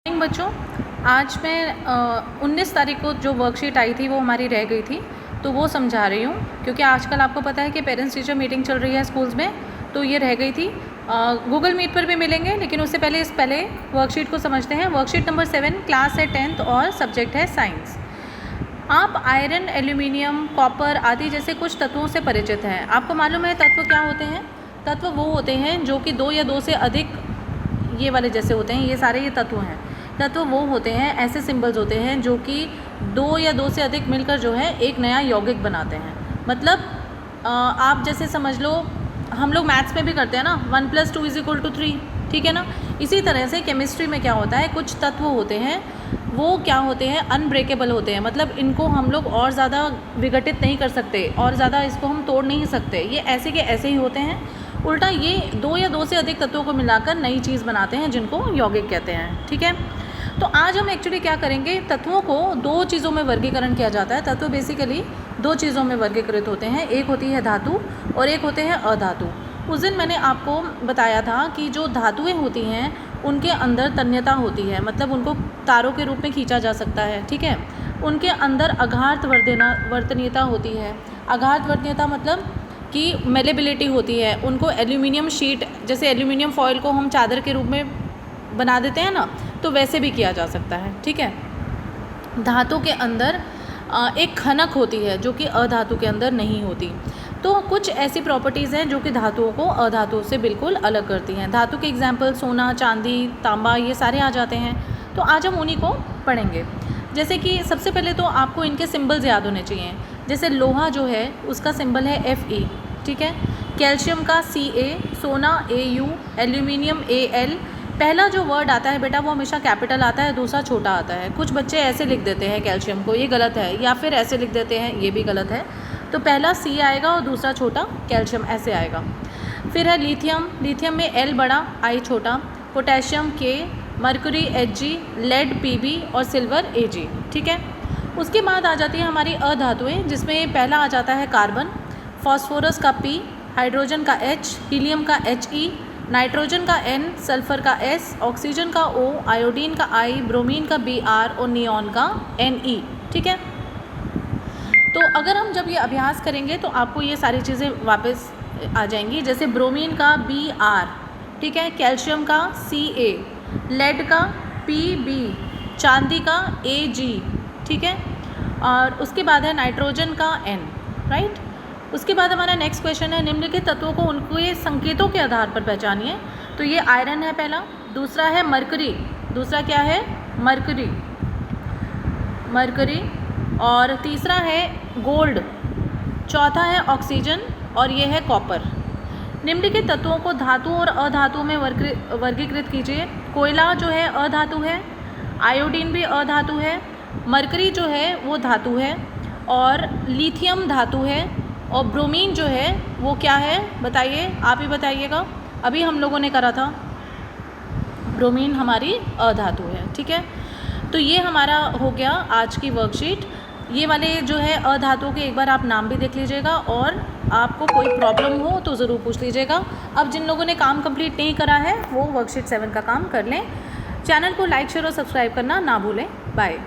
Morning बच्चों, आज मैं 19 तारीख को जो वर्कशीट आई थी वो हमारी रह गई थी, तो वो समझा रही हूँ। क्योंकि आजकल आपको पता है कि पेरेंट्स टीचर मीटिंग चल रही है स्कूल्स में, तो ये रह गई थी। गूगल मीट पर भी मिलेंगे, लेकिन उससे पहले वर्कशीट को समझते हैं। वर्कशीट नंबर 7 क्लास है 10th और सब्जेक्ट है साइंस। आप आयरन, एल्यूमिनियम, कॉपर आदि जैसे कुछ तत्वों से परिचित हैं। आपको मालूम है तत्व क्या होते हैं? तत्व वो होते हैं जो कि 2 या 2 से अधिक, ये वाले जैसे होते हैं, ये सारे ये तत्व हैं। तत्व वो होते हैं, ऐसे सिंबल्स होते हैं जो कि 2 या 2 से अधिक मिलकर जो है एक नया यौगिक बनाते हैं। मतलब आप जैसे समझ लो, हम लोग मैथ्स में भी करते हैं ना, 1 + 2 = 3, ठीक है ना। इसी तरह से केमिस्ट्री में क्या होता है, कुछ तत्व होते हैं वो क्या होते हैं, अनब्रेकेबल होते हैं। मतलब इनको हम लोग और ज़्यादा विघटित नहीं कर सकते, और ज़्यादा इसको हम तोड़ नहीं सकते, ये ऐसे के ऐसे ही होते हैं। उल्टा ये 2 या 2 से अधिक तत्वों को मिलाकर नई चीज़ बनाते हैं, जिनको यौगिक कहते हैं, ठीक है। तो आज हम एक्चुअली क्या करेंगे, तत्वों को 2 चीज़ों में वर्गीकरण किया जाता है। तत्व बेसिकली 2 चीज़ों में वर्गीकृत होते हैं, एक होती है धातु और एक होते हैं अधातु। उस दिन मैंने आपको बताया था कि जो धातुएं होती हैं उनके अंदर तन्यता होती है, मतलब उनको तारों के रूप में खींचा जा सकता है, ठीक है। उनके अंदर अघात वर्तनीयता होती है। अघात वर्तनीयता मतलब कि मेलेबिलिटी होती है। उनको एल्यूमिनियम शीट, जैसे एल्यूमिनियम फॉयल को हम चादर के रूप में बना देते हैं ना, तो वैसे भी किया जा सकता है, ठीक है। धातु के अंदर एक खनक होती है जो कि अधातु के अंदर नहीं होती। तो कुछ ऐसी प्रॉपर्टीज़ हैं जो कि धातुओं को अधातुओं से बिल्कुल अलग करती हैं। धातु के एग्जाम्पल सोना, चांदी, तांबा, ये सारे आ जाते हैं। तो आज हम उन्हीं को पढ़ेंगे। जैसे कि सबसे पहले तो आपको इनके सिंबल्स याद होने चाहिए। जैसे लोहा जो है उसका सिंबल है Fe, ठीक है। कैल्शियम का Ca, सोना Au, एल्यूमिनियम Al। पहला जो वर्ड आता है बेटा वो हमेशा कैपिटल आता है, दूसरा छोटा आता है। कुछ बच्चे ऐसे लिख देते हैं कैल्शियम को, ये गलत है, या फिर ऐसे लिख देते हैं, ये भी गलत है। तो पहला C आएगा और दूसरा छोटा कैल्शियम, ऐसे आएगा। फिर है लिथियम, लिथियम में L बड़ा, I छोटा। Potassium K, mercury Hg, lead Pb और सिल्वर Ag, ठीक है। उसके बाद आ जाती है हमारी अधातुएं, जिसमें पहला आ जाता है कार्बन, फॉस्फोरस का P, हाइड्रोजन का H, हीलियम का He, नाइट्रोजन का N, सल्फर का S, ऑक्सीजन का O, आयोडीन का I, ब्रोमीन का Br और नियॉन का Ne, ठीक है। तो अगर हम जब ये अभ्यास करेंगे तो आपको ये सारी चीज़ें वापस आ जाएंगी। जैसे ब्रोमीन का Br, ठीक है, कैल्शियम का Ca, लेड का Pb, चांदी का Ag, ठीक है। और उसके बाद है नाइट्रोजन का N, राइट। उसके बाद हमारा नेक्स्ट क्वेश्चन है, निम्नलिखित तत्वों को उनके संकेतों के आधार पर पहचानिए। तो ये आयरन है पहला, दूसरा है मरकरी, दूसरा क्या है, मरकरी, मरकरी, और तीसरा है गोल्ड, चौथा है ऑक्सीजन, और ये है कॉपर। निम्नलिखित तत्वों को धातु और अधातु में वर्गीकृत कीजिए। कोयला जो है अधातु है, आयोडीन भी अधातु है, मरकरी जो है वो धातु है, और लिथियम धातु है, और ब्रोमीन जो है वो क्या है, बताइए, आप ही बताइएगा। अभी हम लोगों ने करा था, ब्रोमीन हमारी अधातु है, ठीक है। तो ये हमारा हो गया आज की वर्कशीट। ये वाले जो है अधातुओं के एक बार आप नाम भी देख लीजिएगा, और आपको कोई प्रॉब्लम हो तो ज़रूर पूछ लीजिएगा। अब जिन लोगों ने काम कंप्लीट नहीं करा है वो वर्कशीट 7 का काम कर लें। चैनल को लाइक, शेयर और सब्सक्राइब करना ना भूलें। बाय।